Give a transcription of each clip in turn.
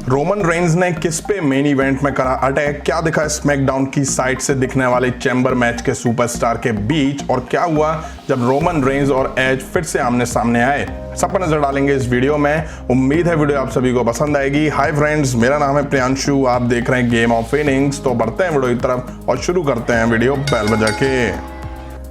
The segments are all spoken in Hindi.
रोमन रेंज ने किस पे मेन इवेंट में करा अटैक, क्या दिखा स्मैकडाउन की साइड से दिखने वाले चैम्बर मैच के सुपरस्टार के बीच, और क्या हुआ जब रोमन रेंज और एज फिर से आमने सामने आए, सब पर नजर डालेंगे इस वीडियो में। उम्मीद है वीडियो आप सभी को पसंद आएगी। हाय फ्रेंड्स, मेरा नाम है प्रियांशु, आप देख रहे हैं गेम ऑफ इनिंग्स। तो बढ़ते हैं वीडियो की तरफ और शुरू करते हैं वीडियो बेल बजा के।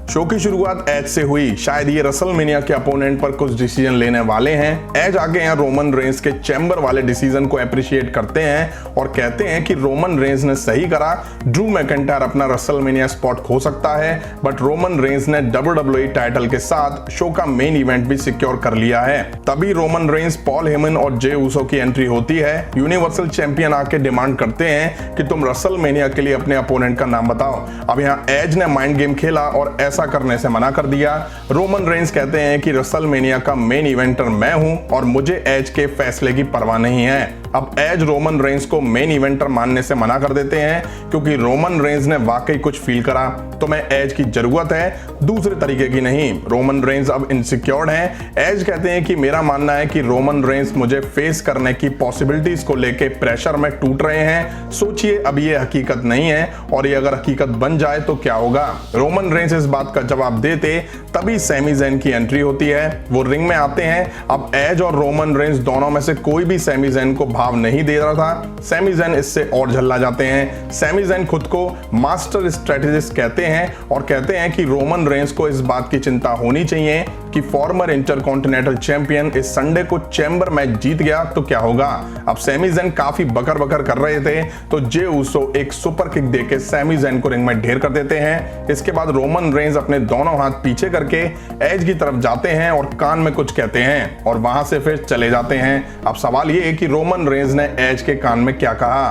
शो की शुरुआत एज से हुई। शायद ये रसलमेनिया के अपोनेंट पर कुछ डिसीजन लेने वाले हैं। एज आगे यहाँ रोमन रेंज के चैम्बर वाले डिसीजन को अप्रिशिएट करते हैं और कहते हैं कि रोमन रेंज ने सही करा, ड्रू मैकिंटायर अपना रसलमेनिया स्पॉट खो सकता है, बट रोमन रेंज ने WWE टाइटल के साथ शो का मेन इवेंट भी सिक्योर कर लिया है। तभी रोमन रेंज, पॉल हेमन और जे ऊसो की एंट्री होती है। यूनिवर्सल चैंपियन आके डिमांड करते हैं कि तुम रसलमेनिया के लिए अपने अपोनेंट का नाम बताओ। अब यहाँ एज ने माइंड गेम खेला और ऐसा करने से मना कर दिया। रोमन रेंज कहते हैं कि रसलमेनिया का मेन इवेंटर मैं हूं और मुझे एज के फैसले की परवाह नहीं है। अब एज रोमन रेंज को मेन इवेंटर मानने से मना कर देते हैं क्योंकि रोमन रेंज ने वाकई कुछ फील करा, तो मैं एज की जरूरत है, दूसरे तरीके की नहीं। रोमन रेंज अब इनसिक्योर्ड हैं। एज कहते हैं कि मेरा मानना है कि रोमन रेंज मुझे फेस करने की पॉसिबिलिटीज को लेके प्रेशर में टूट रहे हैं। सोचिए, अब ये हकीकत नहीं है और ये अगर हकीकत बन जाए तो क्या होगा। रोमन रेंज इस बात का जवाब देते तभी सैमी ज़ैन की एंट्री होती है। वो रिंग में आते हैं। अब एज और रोमन रेंज दोनों में से कोई भी सैमी ज़ैन को भाव नहीं दे रहा था। सैमी ज़ैन इससे और झल्ला जाते हैं। सैमी ज़ैन खुद को मास्टर स्ट्रेटेजिस्ट कहते हैं और कहते हैं कि रोमन रेंज को इस बात की चिंता होनी चाहिए कि फॉर्मर इंटरकॉन्टिनेंटल चैंपियन इस संडे को चैम्बर मैच जीत गया तो क्या होगा। अब सैमी ज़ैन काफी बकर बकर कर रहे थे तो जे ऊसो एक सुपर किक देके सैमी ज़ैन को रिंग में ढेर कर देते हैं। इसके बाद रोमन रेंज अपने दोनों हाथ पीछे करके एज की तरफ जाते हैं और कान में कुछ कहते हैं और वहां से फिर चले जाते हैं। अब सवाल ये है कि रोमन रेंज ने एज के कान में क्या कहा।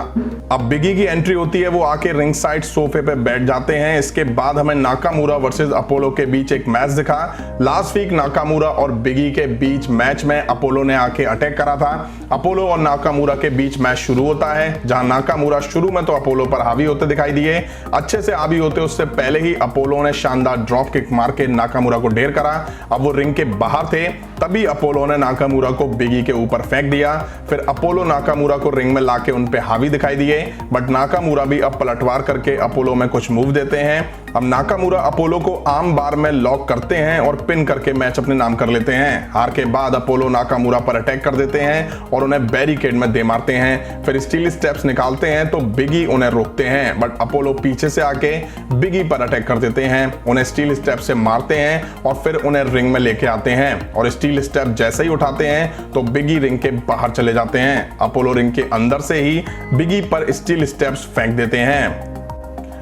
अब बिगी की एंट्री होती है। वो आके रिंग साइड सोफे पे बैठ जाते हैं। इसके बाद हमें नाकामुरा वर्सेस अपोलो के बीच एक मैच दिखा। लास्ट वीक नाकामुरा और बिगी के बीच मैच में अपोलो ने आके अटैक करा था। अपोलो और नाकामुरा के बीच मैच शुरू होता है जहां नाकामुरा शुरू में तो अपोलो पर हावी होते दिखाई दिए, अच्छे से हावी होते उससे पहले ही अपोलो ने शानदार ड्रॉप किक मार के नाकामुरा को ढेर करा। अब वो रिंग के बाहर थे, तभी अपोलो ने नाकामुरा को बिगी के ऊपर फेंक दिया। फिर अपोलो नाकामुरा को रिंग में लाके उन पे हावी दिखाई दिए, बट नाकामुरा भी अब पलटवार करके अपोलो में कुछ मूव देते हैं। अब नाकामुरा अपोलो को आर्म बार में लॉक करते हैं और पिन करके मैच अपने नाम कर लेते हैं। हार के बाद अपोलो नाकामुरा पर अटैक कर देते हैं और उन्हें बैरिकेड में दे मारते हैं। फिर स्टील स्टेप्स निकालते हैं तो बिगी उन्हें रोकते हैं, बट अपोलो पीछे से आके बिगी पर अटैक कर देते हैं, उन्हें स्टील स्टेप से मारते हैं और फिर उन्हें रिंग में लेके आते हैं और स्टील स्टेप जैसे ही उठाते हैं तो बिगी रिंग के बाहर चले जाते हैं। अपोलो रिंग के अंदर से ही बिगी पर स्टील स्टेप्स फेंक देते हैं।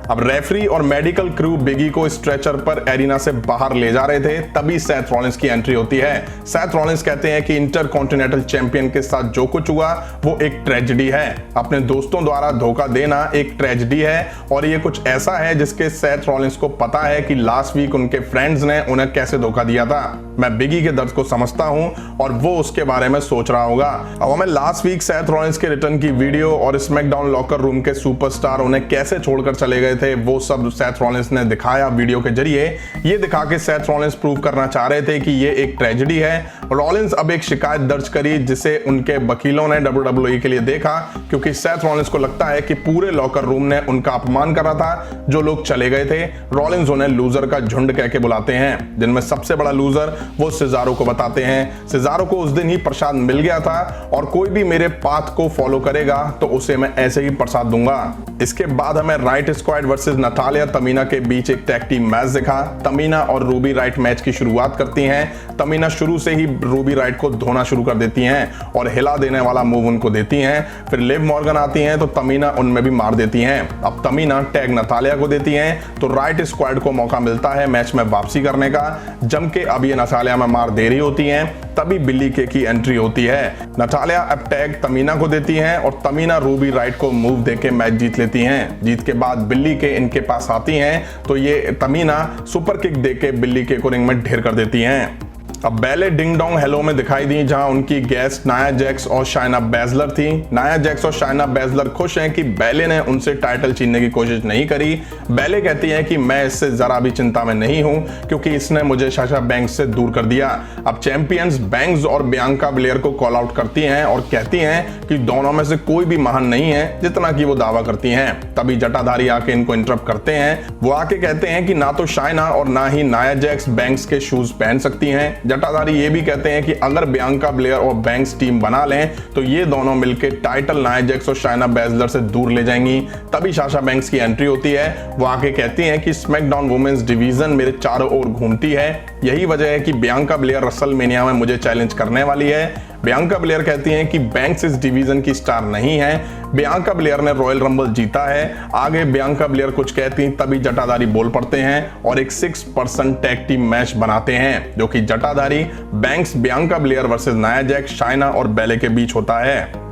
अब रेफरी और मेडिकल क्रू बिगी को स्ट्रेचर पर एरिना से बाहर ले जा रहे थे, तभी सेथ रॉलिंस की एंट्री होती है। सेथ रॉलिंस कहते हैं कि इंटरकॉन्टिनेंटल चैंपियन के साथ जो कुछ हुआ वो एक ट्रेजेडी है। अपने दोस्तों द्वारा धोखा देना एक ट्रेजेडी है और ये कुछ ऐसा है जिसके सेथ रॉलिंस को पता है कि लास्ट वीक उनके फ्रेंड्स ने उन्हें कैसे धोखा दिया था। मैं बिगी के दर्द को समझता हूं और वो उसके बारे में सोच रहा होगा। अब हमें लास्ट वीक सेथ रॉलिंस के रिटर्न की वीडियो और स्मैकडाउन लॉकर रूम के सुपरस्टार उन्हें कैसे छोड़कर चले गए थे वो सब सेथ रॉलिंस ने दिखाया वीडियो के जरिए। ये दिखा के सेथ रॉलिंस प्रूव करना चाह रहे थे कि ये एक ट्रेजेडी है। रॉलिंस अब एक शिकायत दर्ज करी जिसे उनके वकीलों ने WWE के लिए देखा, क्योंकि सेथ रॉलिंस को लगता है कि पूरे लॉकर रूम ने उनका अपमान करा था। जो लोग चले गए थे रॉलिंस उन्हें लूजर का झुंड कह के बुलाते हैं, जिनमें सबसे बड़ा लूजर वो सिजारो को बताते हैं। सिजारो को उस दिन ही प्रसाद मिल गया था और कोई भी मेरे पाथ को फॉलो करेगा तो उसे मैं ऐसे ही प्रसाद दूंगा। इसके बाद हमें right squad versus Natalia Tamina के बीच एक टैग टीम मैच दिखा। तमीना और रूबी राइट मैच की शुरुआत करती हैं। तमीना शुरू से ही रूबी राइट को धोना शुरू कर देती हैं और हिला देने वाला मूव उनको देती हैं। फिर लिव मॉर्गन आती हैं तो तमीना उनमें भी मार देती हैं। अब तमीना टैग नतालिया को देती हैं तो राइट स्क्वाड को मौका मिलता है मैच में वापसी करने का। जम के अब ये नतालिया में मार दे रही होती हैं, तभी बिल्ली के की एंट्री होती है। नतालिया अब टैग तमीना को देती हैं और तमीना रूबी राइट को मूव देके मैच जीत लेती हैं। जीत के बाद बिल्ली के इनके पास आती हैं तो ये तमीना सुपर किक देके बिल्ली के को रिंग में ढेर कर देती हैं। अब बैले डिंग डोंग हेलो में दिखाई दी, जहां उनकी गेस्ट नाया जैक्स और शाइना बैजलर थी। नाया जैक्स और शाइना बैजलर खुश हैं कि बैले ने उनसे टाइटल छीनने की कोशिश नहीं करी। बैले कहती हैं कि मैं इससे जरा भी चिंता में नहीं हूं क्योंकि इसने मुझे साशा बैंक्स से दूर कर दिया। अब चैंपियंस बैंक्स और बियांका ब्लेयर को कॉल आउट करती हैं और कहती हैं कि दोनों में से कोई भी महान नहीं है जितना कि वो दावा करती हैं। तभी जटाधारी आके इनको इंटरप्ट करते हैं। वो आके कहते हैं कि ना तो शाइना और ना ही नाया जैक्स बैंक्स के शूज पहन सकती हैं। जटाधारी ये भी कहते हैं कि अगर बियांका ब्लेयर और बैंक्स टीम बना लें तो ये दोनों मिलकर टाइटल नाया जैक्स और शाइना बैजलर से दूर ले जाएंगी। तभी साशा बैंक्स की एंट्री होती है। वो आके कहती हैं कि स्मैकडाउन वुमेन्स डिवीजन मेरे चारों ओर घूमती है, यही वजह है कि बियांका ब्लेयर रसलमेनिया में मुझे चैलेंज करने वाली है। बियांका ब्लेयर कहती हैं कि बैंक्स इस डिवीजन की स्टार नहीं है। बियांका ब्लेयर ने रॉयल रंबल जीता है। आगे बियांका ब्लेयर कुछ कहती, तभी जटाधारी बोल पड़ते हैं और एक 6 पर्सन टैग टीम मैच बनाते हैं जो कि जटाधारी, banks, Bianca Blair versus Nia Jax, Shaina और बैले के बीच होता है।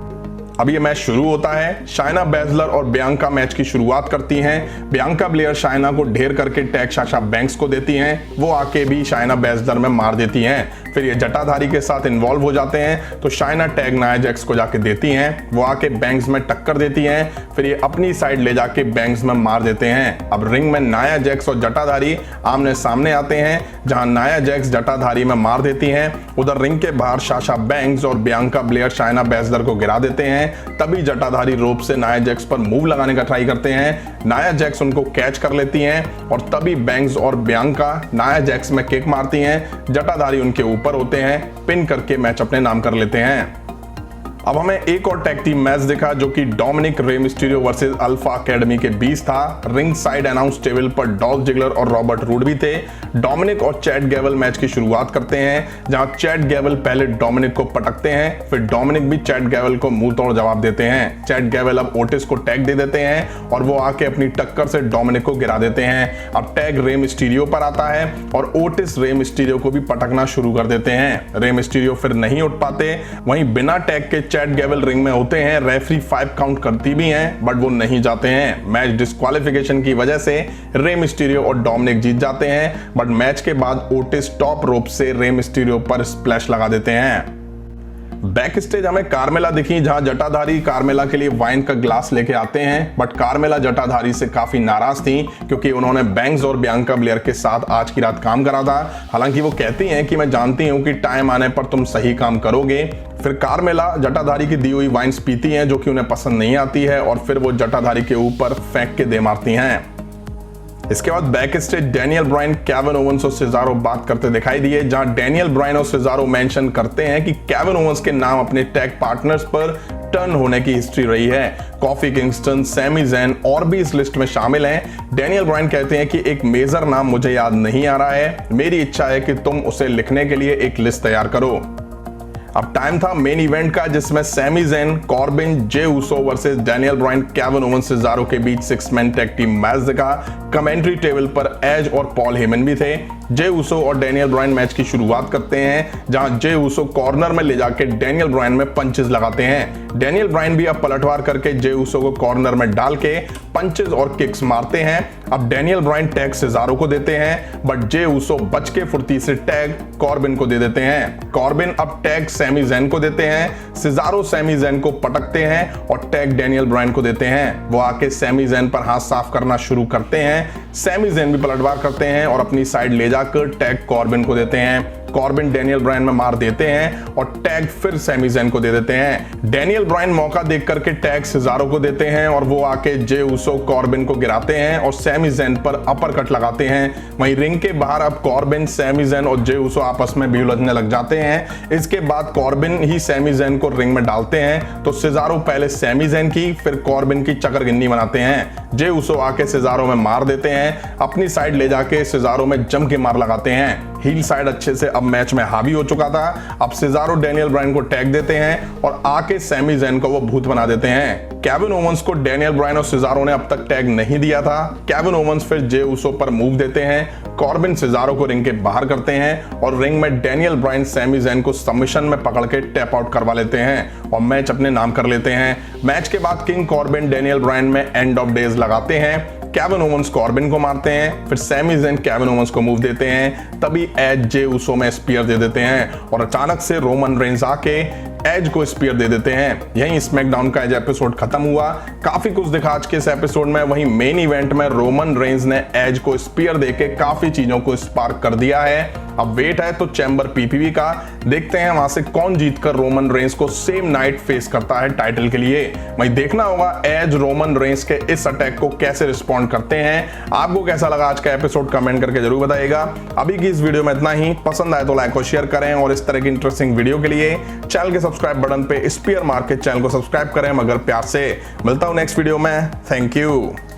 अब ये मैच शुरू होता है। शाइना बैजलर और बियांका मैच की शुरुआत करती हैं। बियांका ब्लेयर शाइना को ढेर करके टैग साशा बैंक्स को देती हैं। वो आके भी शाइना बैजलर में मार देती हैं। फिर ये जटाधारी के साथ इन्वॉल्व हो जाते हैं तो शाइना टैग नाया जैक्स को जाके देती हैं। वो आके बैंक्स में टक्कर देती हैं। फिर ये अपनी साइड ले जाके बैंक्स में मार देते हैं। अब रिंग में नाया जैक्स और जटाधारी आमने सामने आते हैं, जहां नाया जैक्स जटाधारी में मार देती हैं। उधर रिंग के बाहर साशा बैंक्स और बियांका ब्लेयर शाइना बैजलर को गिरा देते हैं। तभी जटाधारी रोप से नाया जैक्स पर मूव लगाने का ट्राई करते हैं। नाया जैक्स उनको कैच कर लेती हैं और तभी बैंक्स और बियांका नाया जैक्स में किक मारती हैं। जटाधारी उनके ऊपर होते हैं, पिन करके मैच अपने नाम कर लेते हैं। अब हमें एक और टैग टीम मैच दिखा जो कि Dominic Rey Mysterio versus alpha academy के बीच था। रिंग साइड अनाउंस टेबल पर डॉल्फ जिगलर और रॉबर्ट रूड भी थे। डोमिनिक और चैट गैबल मैच की शुरुआत करते हैं, जहां चैट गैबल पहले डोमिनिक को पटकते हैं, फिर डोमिनिक भी चैट गैबल को मुंह तोड़ जवाब देते हैं। चैट गैबल अब ओटिस को टैग दे देते हैं और वो आके अपनी टक्कर से डोमिनिक को गिरा देते हैं। अब टैग रे मिस्टीरियो पर आता है और ओटिस रे मिस्टीरियो को भी पटकना शुरू कर देते हैं। रे मिस्टीरियो फिर नहीं उठ पाते। वहीं बिना टैग के चैट गैबल रिंग में होते हैं। रेफरी 5 काउंट करती भी हैं बट वो नहीं जाते हैं। मैच डिस्क्वालिफिकेशन की वजह से रे मिस्टीरियो और डोमिनिक जीत जाते हैं बट मैच के बाद ओटिस टॉप रोप से रे मिस्टीरियो पर स्प्लैश लगा देते हैं। बैक स्टेज हमें कार्मेला दिखी, जहां जटाधारी कार्मेला के लिए वाइन का ग्लास लेके आते हैं बट कार्मेला जटाधारी से काफी नाराज थी क्योंकि उन्होंने बैंक्स और बियांका ब्लेयर के साथ आज की रात काम करा था। हालांकि वो कहती हैं कि मैं जानती हूं कि टाइम आने पर तुम सही काम करोगे। फिर कार्मेला जटाधारी की दी हुई वाइन्स पीती हैं जो कि उन्हें पसंद नहीं आती है और फिर वो जटाधारी के ऊपर फेंक के दे मारती हैं। इसके बाद back stage Daniel Bryan, Kevin Owens और सेजारो बात करते दिखाई दिए, जहां डैनियल ब्रायन और सेजारो मेंशन करते हैं कि केविन ओवेंस के नाम अपने टैग पार्टनर्स पर टर्न होने की हिस्ट्री रही है। कॉफी किंगस्टन, सैमी ज़ैन और भी इस लिस्ट में शामिल हैं। डैनियल ब्रायन कहते हैं कि एक मेजर नाम मुझे याद नहीं आ रहा है, मेरी इच्छा है कि तुम उसे लिखने के लिए एक लिस्ट तैयार करो। अब टाइम था मेन इवेंट का, जिसमें Sami Zayn, Corbin, Jey Uso versus Daniel Bryan, Kevin Owens, Cesaro के बीच 6 मैन टैग टीम मैच दिखा। कमेंट्री टेबल पर एज और पॉल हेमन भी थे। जे ऊसो और डैनियल ब्रायन मैच की शुरुआत करते हैं, जहां जे ऊसो कॉर्नर में ले जाके डैनियल ब्रायन में पंचेस लगाते हैं। डैनियल ब्रायन भी अब पलटवार करके जे ऊसो को कॉर्नर में डाल के पंचेस और किक्स मारते हैं। अब डैनियल ब्रायन टैग सेजारो को देते हैं बट जे ऊसो बच के फुर्ती से टैग कॉर्बिन को दे देते हैं। कॉर्बिन अब टैग सैमी ज़ैन को देते हैं। सेजारो सैमी ज़ैन को पटकते हैं और टैग डैनियल ब्रायन को देते हैं। वो आके सैमी ज़ैन पर हाथ साफ करना शुरू करते हैं। सैमी ज़ैन भी पलटवार करते हैं और अपनी साइड ले जाकर टैग कॉर्बिन को देते हैं। कॉर्बिन डैनियल ब्रायन में मार देते हैं और टैग फिर सैमी ज़ैन को दे देते हैं। डैनियल ब्रायन मौका देख करके टैग सेजारो को देते हैं और वो आके जे ऊसो कॉर्बिन को गिराते हैं और सैमी ज़ैन पर अपर कट लगाते हैं। वहीं रिंग के बाहर अब कॉर्बिन, सैमी ज़ैन और जे ऊसो आपस में भी उलझने लग जाते हैं। इसके बाद कॉर्बिन ही सैमी ज़ैन को रिंग में डालते हैं तो सेजारो पहले सैमी ज़ैन की फिर कॉर्बिन की चक्कर बनाते हैं। जे ऊसो आके सेजारो में मार देते हैं। अपनी साइड ले जाके सेजारो में जम के मार लगाते हैं। हील साइड अच्छे से अब मैच में हावी हो चुका था। अब सेजारो डैनियल ब्रायन को टैग देते हैं और आके सैमी ज़ैन को वो भूत बना देते हैं। केविन ओवेंस को डैनियल ब्रायन और सेजारो ने अब तक टैग नहीं दिया था। केविन ओवेंस फिर जे ऊसो पर मूव देते हैं। कॉर्बिन सेजारो को रिंग के बाहर करते हैं और रिंग में डैनियल ब्रायन सैमी ज़ैन को सबमिशन में पकड़ के टैप आउट करवा लेते हैं और मैच अपने नाम कर लेते हैं। मैच के बाद किंग कॉर्बिन डैनियल ब्रायन में एंड ऑफ डेज लगाते हैं। केविन ओवेंस कॉर्बिन को मारते हैं, फिर सैमी ज़ेन केविन ओवेंस को मूव देते हैं, तभी एज जे उसो में स्पीयर दे देते हैं और अचानक से रोमन रेंज आके एज को स्पीयर दे देते हैं। यहीं स्मैकडाउन का एज एपिसोड खत्म हुआ। काफी कुछ दिखा आज के इस एपिसोड में। वहीं मेन इवेंट में रोमन रेंज ने एज को स्पीयर देके काफी चीजों को स्पार्क कर दिया है। अब वेट है तो चैम्बर पीपीवी का, देखते हैं वहां से कौन जीतकर रोमन रेंज को सेम नाइट फेस करता है टाइटल के लिए। वहीं देखना होगा एज रोमन रेंज के इस अटैक को कैसे रिस्पॉन्ड करते हैं। आपको कैसा लगा आज का एपिसोड कमेंट करके जरूर बताइएगा। अभी की इस वीडियो में इतना ही। पसंद आए तो लाइक और शेयर करें और इस तरह की इंटरेस्टिंग वीडियो के लिए चैनल के सब्सक्राइब बटन पे स्पीयर मार के चैनल को सब्सक्राइब करें मगर प्यार से। मिलता हूं नेक्स्ट वीडियो में। Thank you.